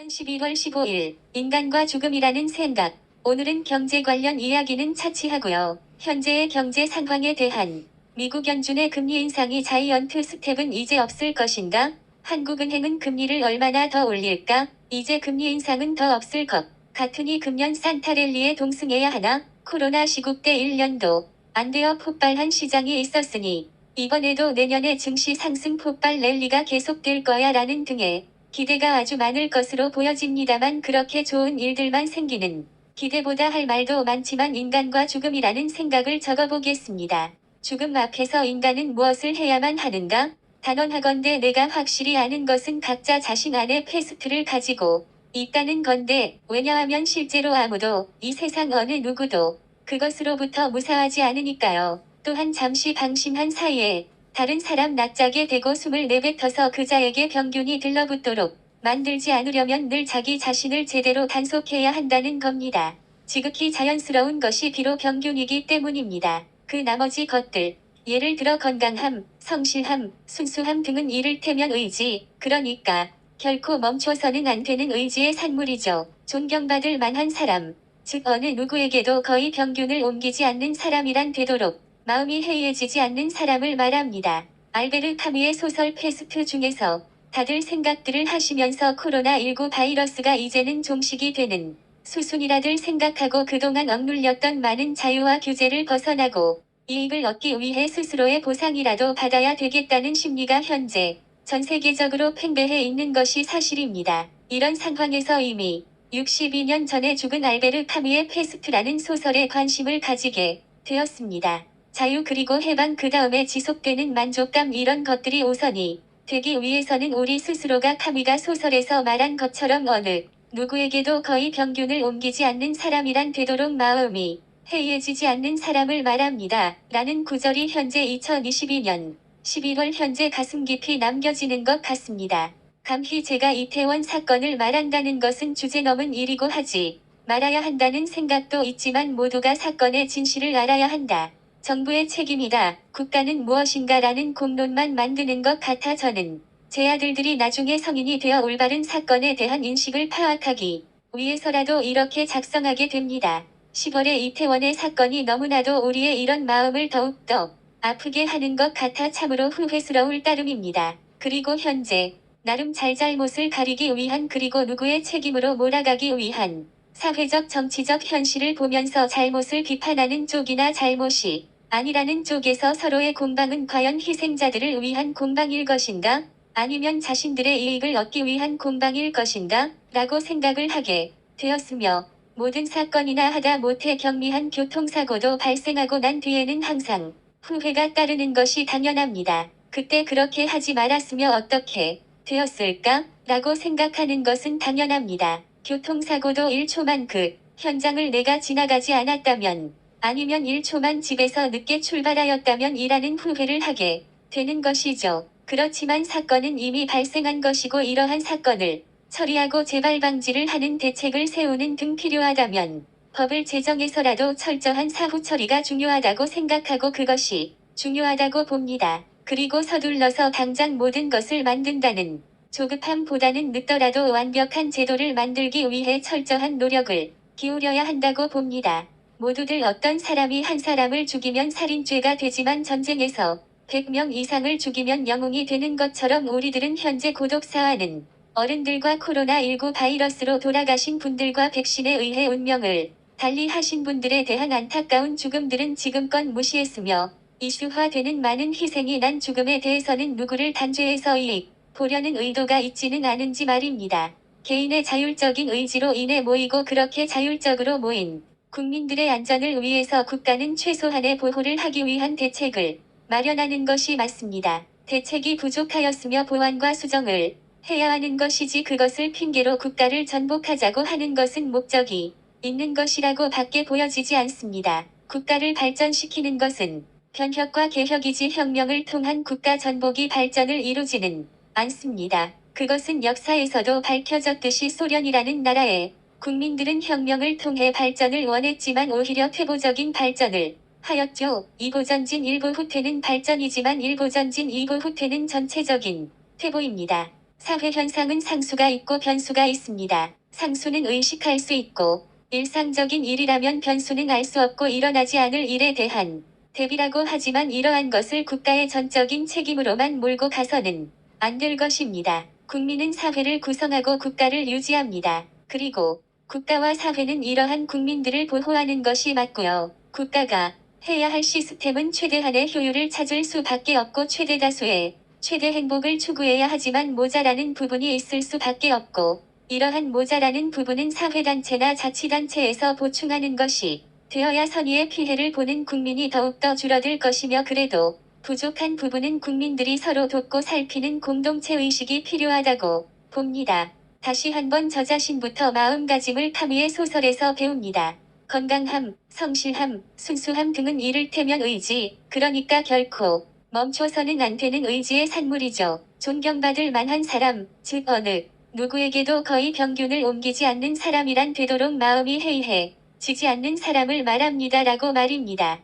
11월 15일 인간과 죽음이라는 생각. 오늘은 경제 관련 이야기는 차치하고요. 현재의 경제 상황에 대한 미국 연준의 금리 인상이 자이언트 스텝은 이제 없을 것인가? 한국은행은 금리를 얼마나 더 올릴까? 이제 금리 인상은 더 없을 것 같으니 금년 산타랠리에 동승해야 하나? 코로나 시국 때 1년도 안 되어 폭발한 시장이 있었으니 이번에도 내년에 증시 상승 폭발 랠리가 계속될 거야 라는 등의 기대가 아주 많을 것으로 보여집니다만 그렇게 좋은 일들만 생기는 기대보다 할 말도 많지만 인간과 죽음이라는 생각을 적어보겠습니다. 죽음 앞에서 인간은 무엇을 해야만 하는가? 단언하건대 내가 확실히 아는 것은 각자 자신 안에 패스트를 가지고 있다는 건데, 왜냐하면 실제로 아무도 이 세상 어느 누구도 그것으로부터 무사하지 않으니까요. 또한 잠시 방심한 사이에 다른 사람 낯짝에 대고 숨을 내뱉어서 그자에게 병균이 들러붙도록 만들지 않으려면 늘 자기 자신을 제대로 단속해야 한다는 겁니다. 지극히 자연스러운 것이 비록 병균이기 때문입니다. 그 나머지 것들, 예를 들어 건강함, 성실함, 순수함 등은 이를테면 의지, 그러니까 결코 멈춰서는 안 되는 의지의 산물이죠. 존경받을 만한 사람, 즉 어느 누구에게도 거의 병균을 옮기지 않는 사람이란 되도록 마음이 해이해지지 않는 사람을 말합니다. 알베르 카뮈의 소설 페스트 중에서 다들 생각들을 하시면서 코로나19 바이러스가 이제는 종식이 되는 수순이라들 생각하고 그동안 억눌렸던 많은 자유와 규제를 벗어나고 이익을 얻기 위해 스스로의 보상이라도 받아야 되겠다는 심리가 현재 전 세계적으로 팽배해 있는 것이 사실입니다. 이런 상황에서 이미 62년 전에 죽은 알베르 카뮈의 페스트라는 소설에 관심을 가지게 되었습니다. 자유 그리고 해방 그 다음에 지속되는 만족감 이런 것들이 우선이 되기 위해서는 우리 스스로가 카뮈가 소설에서 말한 것처럼 어느 누구에게도 거의 병균을 옮기지 않는 사람이란 되도록 마음이 해이해지지 않는 사람을 말합니다. 라는 구절이 현재 2022년 11월 현재 가슴 깊이 남겨지는 것 같습니다. 감히 제가 이태원 사건을 말한다는 것은 주제 넘은 일이고 하지 말아야 한다는 생각도 있지만 모두가 사건의 진실을 알아야 한다. 정부의 책임이다. 국가는 무엇인가라는 공론만 만드는 것 같아 저는 제 아들들이 나중에 성인이 되어 올바른 사건에 대한 인식을 파악하기 위해서라도 이렇게 작성하게 됩니다. 10월의 이태원의 사건이 너무나도 우리의 이런 마음을 더욱더 아프게 하는 것 같아 참으로 후회스러울 따름입니다. 그리고 현재 나름 잘잘못을 가리기 위한 그리고 누구의 책임으로 몰아가기 위한 사회적 정치적 현실을 보면서 잘못을 비판하는 쪽이나 잘못이 아니라는 쪽에서 서로의 공방은 과연 희생자들을 위한 공방일 것인가? 아니면 자신들의 이익을 얻기 위한 공방일 것인가? 라고 생각을 하게 되었으며 모든 사건이나 하다 못해 경미한 교통사고도 발생하고 난 뒤에는 항상 후회가 따르는 것이 당연합니다. 그때 그렇게 하지 말았으면 어떻게 되었을까? 라고 생각하는 것은 당연합니다. 교통사고도 1초만 그 현장을 내가 지나가지 않았다면 아니면 1초만 집에서 늦게 출발하였다면 이라는 후회를 하게 되는 것이죠. 그렇지만 사건은 이미 발생한 것이고 이러한 사건을 처리하고 재발 방지를 하는 대책을 세우는 등 필요하다면 법을 제정해서라도 철저한 사후 처리가 중요하다고 생각하고 그것이 중요하다고 봅니다. 그리고 서둘러서 당장 모든 것을 만든다는 조급함보다는 늦더라도 완벽한 제도를 만들기 위해 철저한 노력을 기울여야 한다고 봅니다. 모두들 어떤 사람이 한 사람을 죽이면 살인죄가 되지만 전쟁에서 100명 이상을 죽이면 영웅이 되는 것처럼 우리들은 현재 고독사하는 어른들과 코로나19 바이러스로 돌아가신 분들과 백신에 의해 운명을 달리하신 분들에 대한 안타까운 죽음들은 지금껏 무시했으며 이슈화되는 많은 희생이 난 죽음에 대해서는 누구를 단죄해서 이익 보려는 의도가 있지는 않은지 말입니다. 개인의 자율적인 의지로 인해 모이고 그렇게 자율적으로 모인 국민들의 안전을 위해서 국가는 최소한의 보호를 하기 위한 대책을 마련하는 것이 맞습니다. 대책이 부족하였으며 보완과 수정을 해야 하는 것이지 그것을 핑계로 국가를 전복하자고 하는 것은 목적이 있는 것이라고 밖에 보여지지 않습니다. 국가를 발전시키는 것은 변혁과 개혁이지 혁명을 통한 국가 전복이 발전을 이루지는 않습니다. 그것은 역사에서도 밝혀졌듯이 소련이라는 나라의 국민들은 혁명을 통해 발전을 원했지만 오히려 퇴보적인 발전을 하였죠. 이보전진 일보 후퇴는 발전이지만 일보전진 이보 후퇴는 전체적인 퇴보입니다. 사회 현상은 상수가 있고 변수가 있습니다. 상수는 의식할 수 있고 일상적인 일이라면 변수는 알 수 없고 일어나지 않을 일에 대한 대비라고 하지만 이러한 것을 국가의 전적인 책임으로만 몰고 가서는 안 될 것입니다. 국민은 사회를 구성하고 국가를 유지합니다. 그리고 국가와 사회는 이러한 국민들을 보호하는 것이 맞고요. 국가가 해야 할 시스템은 최대한의 효율을 찾을 수밖에 없고 최대 다수의 최대 행복을 추구해야 하지만 모자라는 부분이 있을 수밖에 없고 이러한 모자라는 부분은 사회단체나 자치단체에서 보충하는 것이 되어야 선의의 피해를 보는 국민이 더욱더 줄어들 것이며 그래도 부족한 부분은 국민들이 서로 돕고 살피는 공동체 의식이 필요하다고 봅니다. 다시 한번 저 자신부터 마음가짐을 카무의 소설에서 배웁니다. 건강함, 성실함, 순수함 등은 이를테면 의지, 그러니까 결코 멈춰서는 안 되는 의지의 산물이죠. 존경받을 만한 사람, 즉 어느 누구에게도 거의 평균을 옮기지 않는 사람이란 되도록 마음이 해이해 지지 않는 사람을 말합니다라고 말입니다.